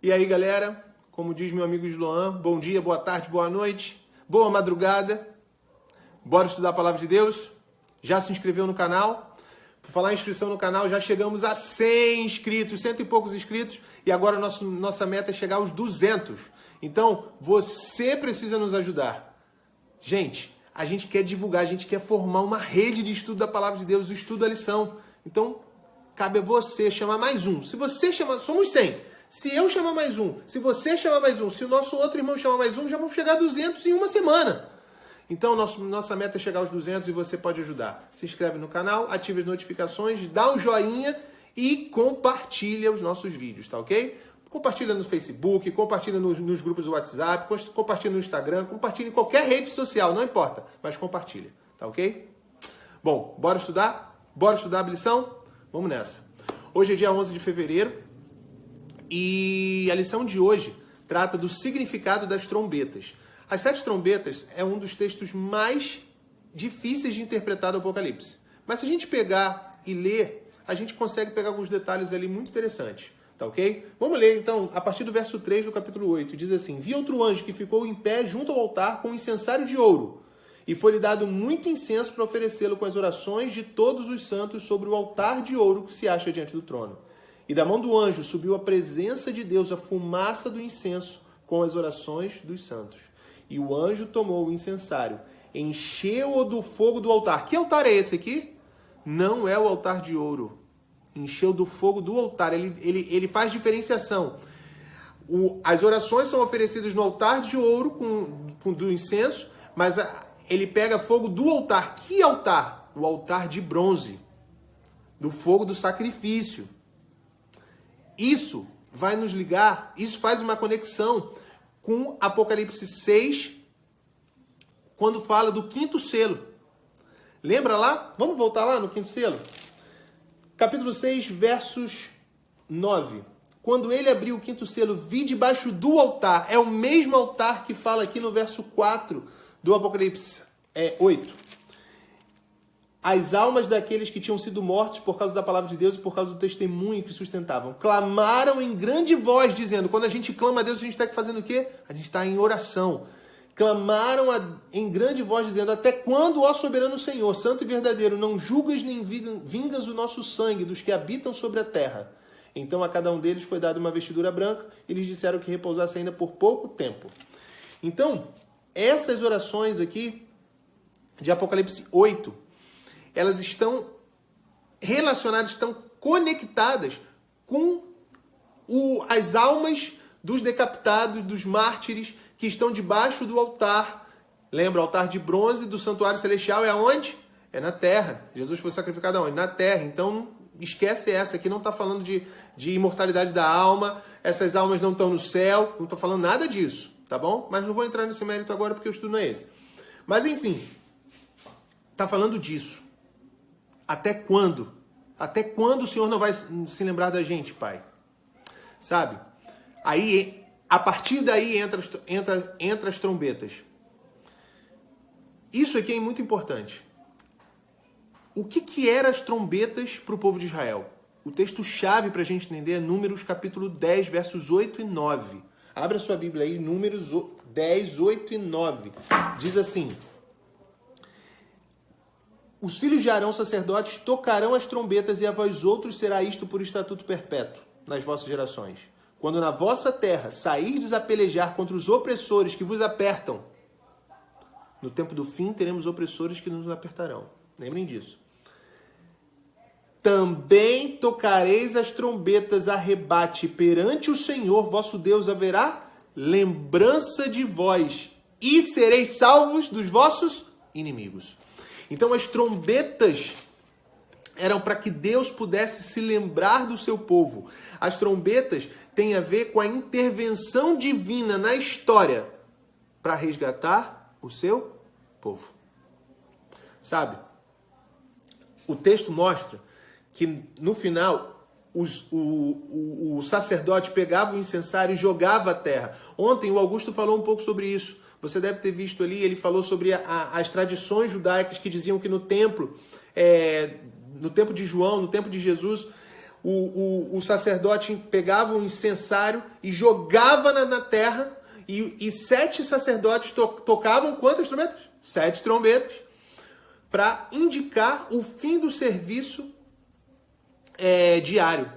E aí, galera, como diz meu amigo Sloan, bom dia, boa tarde, boa noite, boa madrugada. Bora estudar a Palavra de Deus? Já se inscreveu no canal? Por falar em inscrição no canal, já chegamos a 100 inscritos, cento e poucos inscritos, e agora nossa meta é chegar aos 200. Então, você precisa nos ajudar. Gente, a gente quer divulgar, a gente quer formar uma rede de estudo da Palavra de Deus, o estudo da lição. Então, cabe a você chamar mais um. Se você chamar, somos 100. Se eu chamar mais um, se você chamar mais um, se o nosso outro irmão chamar mais um, já vamos chegar a 200 em uma semana. Então, nossa meta é chegar aos 200 e você pode ajudar. Se inscreve no canal, ative as notificações, dá um joinha e compartilha os nossos vídeos, tá ok? Compartilha no Facebook, compartilha nos grupos do WhatsApp, compartilha no Instagram, compartilha em qualquer rede social, não importa, mas compartilha, tá ok? Bom, bora estudar? Bora estudar a lição? Vamos nessa. Hoje é dia 11 de fevereiro e a lição de hoje trata do significado das trombetas. As 7 trombetas é um dos textos mais difíceis de interpretar do Apocalipse. Mas se a gente pegar e ler, a gente consegue pegar alguns detalhes ali muito interessantes. Tá ok? Vamos ler então, a partir do verso 3 do capítulo 8. Diz assim: Vi outro anjo que ficou em pé junto ao altar com um incensário de ouro. E foi-lhe dado muito incenso para oferecê-lo com as orações de todos os santos sobre o altar de ouro que se acha diante do trono. E da mão do anjo subiu a presença de Deus, a fumaça do incenso com as orações dos santos. E o anjo tomou o incensário, encheu-o do fogo do altar. Que altar é esse aqui? Não é o altar de ouro. Encheu do fogo do altar. Ele faz diferenciação. As orações são oferecidas no altar de ouro do incenso, mas ele pega fogo do altar. Que altar? O altar de bronze. Do fogo do sacrifício. Isso vai nos ligar, isso faz uma conexão com Apocalipse 6, quando fala do 5º selo. Lembra lá? Vamos voltar lá no 5º selo? Capítulo 6, versos 9. Quando ele abriu o 5º selo, vi debaixo do altar. É o mesmo altar que fala aqui no verso 4 do Apocalipse 8. As almas daqueles que tinham sido mortos por causa da palavra de Deus e por causa do testemunho que sustentavam, clamaram em grande voz, dizendo, quando a gente clama a Deus, a gente está fazendo o quê? A gente está em oração. Clamaram em grande voz, dizendo, até quando, ó soberano Senhor, santo e verdadeiro, não julgas nem vingas o nosso sangue dos que habitam sobre a terra? Então a cada um deles foi dada uma vestidura branca, e lhes disseram que repousasse ainda por pouco tempo. Então, essas orações aqui, de Apocalipse 8, elas estão relacionadas, estão conectadas com as almas dos decapitados, dos mártires, que estão debaixo do altar. Lembra, o altar de bronze do santuário celestial é aonde? É na terra. Jesus foi sacrificado aonde? Na terra. Então, esquece essa. Aqui não está falando de imortalidade da alma. Essas almas não estão no céu. Não estou falando nada disso, tá bom? Mas não vou entrar nesse mérito agora porque o estudo não é esse. Mas, enfim, está falando disso. Até quando? Até quando o Senhor não vai se lembrar da gente, Pai? Sabe? Aí, a partir daí entra as trombetas. Isso aqui é muito importante. O que eram as trombetas para o povo de Israel? O texto-chave para a gente entender é Números capítulo 10, versos 8 e 9. Abra sua Bíblia aí, Números 10, 8 e 9. Diz assim: os filhos de Arão, sacerdotes, tocarão as trombetas, e a vós outros será isto por estatuto perpétuo nas vossas gerações. Quando na vossa terra sairdes a pelejar contra os opressores que vos apertam, no tempo do fim teremos opressores que nos apertarão. Lembrem disso. Também tocareis as trombetas a rebate perante o Senhor vosso Deus, haverá lembrança de vós, e sereis salvos dos vossos inimigos. Então as trombetas eram para que Deus pudesse se lembrar do seu povo. As trombetas têm a ver com a intervenção divina na história para resgatar o seu povo. Sabe? O texto mostra que no final o sacerdote pegava o incensário e jogava a terra. Ontem o Augusto falou um pouco sobre isso. Você deve ter visto ali, ele falou sobre as tradições judaicas que diziam que no templo de João, no tempo de Jesus, o sacerdote pegava um incensário e jogava na terra, e 7 sacerdotes tocavam quantas trombetas? 7 trombetas, para indicar o fim do serviço diário.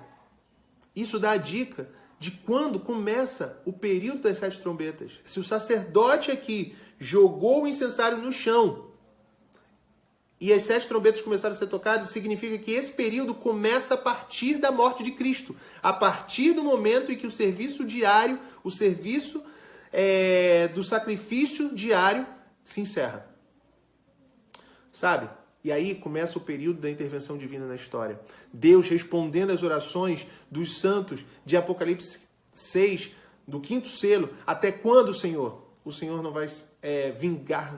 Isso dá a dica de quando começa o período das 7 trombetas. Se o sacerdote aqui jogou o incensário no chão e as 7 trombetas começaram a ser tocadas, significa que esse período começa a partir da morte de Cristo. A partir do momento em que o serviço diário, o serviço do sacrifício diário se encerra. Sabe? E aí começa o período da intervenção divina na história. Deus respondendo às orações dos santos de Apocalipse 6, do 5º selo. Até quando, Senhor? O Senhor não vai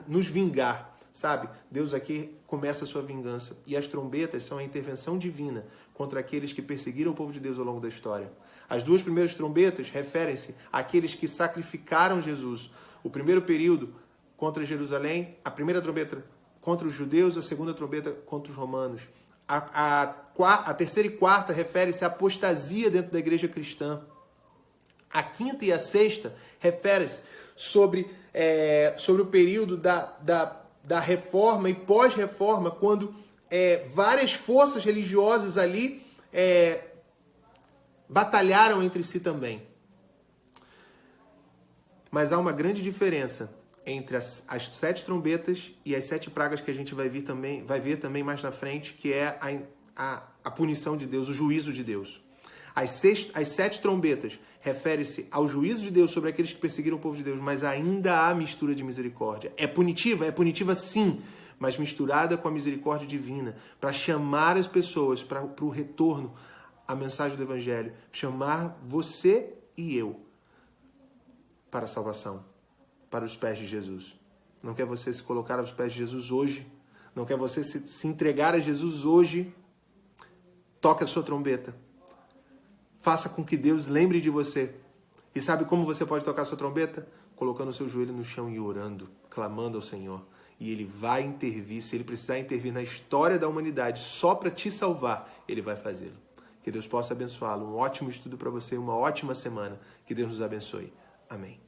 nos vingar, sabe? Deus aqui começa a sua vingança. E as trombetas são a intervenção divina contra aqueles que perseguiram o povo de Deus ao longo da história. As 2 primeiras trombetas referem-se àqueles que sacrificaram Jesus. O primeiro período contra Jerusalém, a primeira trombeta contra os judeus, a segunda trombeta contra os romanos. A terceira e quarta refere-se à apostasia dentro da igreja cristã. A quinta e a sexta refere-se sobre o período da reforma e pós-reforma, quando várias forças religiosas ali batalharam entre si também. Mas há uma grande diferença entre as 7 trombetas e as 7 pragas que a gente vai ver também mais na frente, que é a punição de Deus, o juízo de Deus. As 7 trombetas refere-se ao juízo de Deus sobre aqueles que perseguiram o povo de Deus, mas ainda há mistura de misericórdia. É punitiva sim, mas misturada com a misericórdia divina, para chamar as pessoas para o retorno à mensagem do Evangelho, chamar você e eu para a salvação, para os pés de Jesus. Não quer você se colocar aos pés de Jesus hoje? Não quer você se entregar a Jesus hoje? Toque a sua trombeta. Faça com que Deus lembre de você. E sabe como você pode tocar a sua trombeta? Colocando o seu joelho no chão e orando, clamando ao Senhor. E Ele vai intervir. Se Ele precisar intervir na história da humanidade só para te salvar, Ele vai fazê-lo. Que Deus possa abençoá-lo. Um ótimo estudo para você, uma ótima semana. Que Deus nos abençoe. Amém.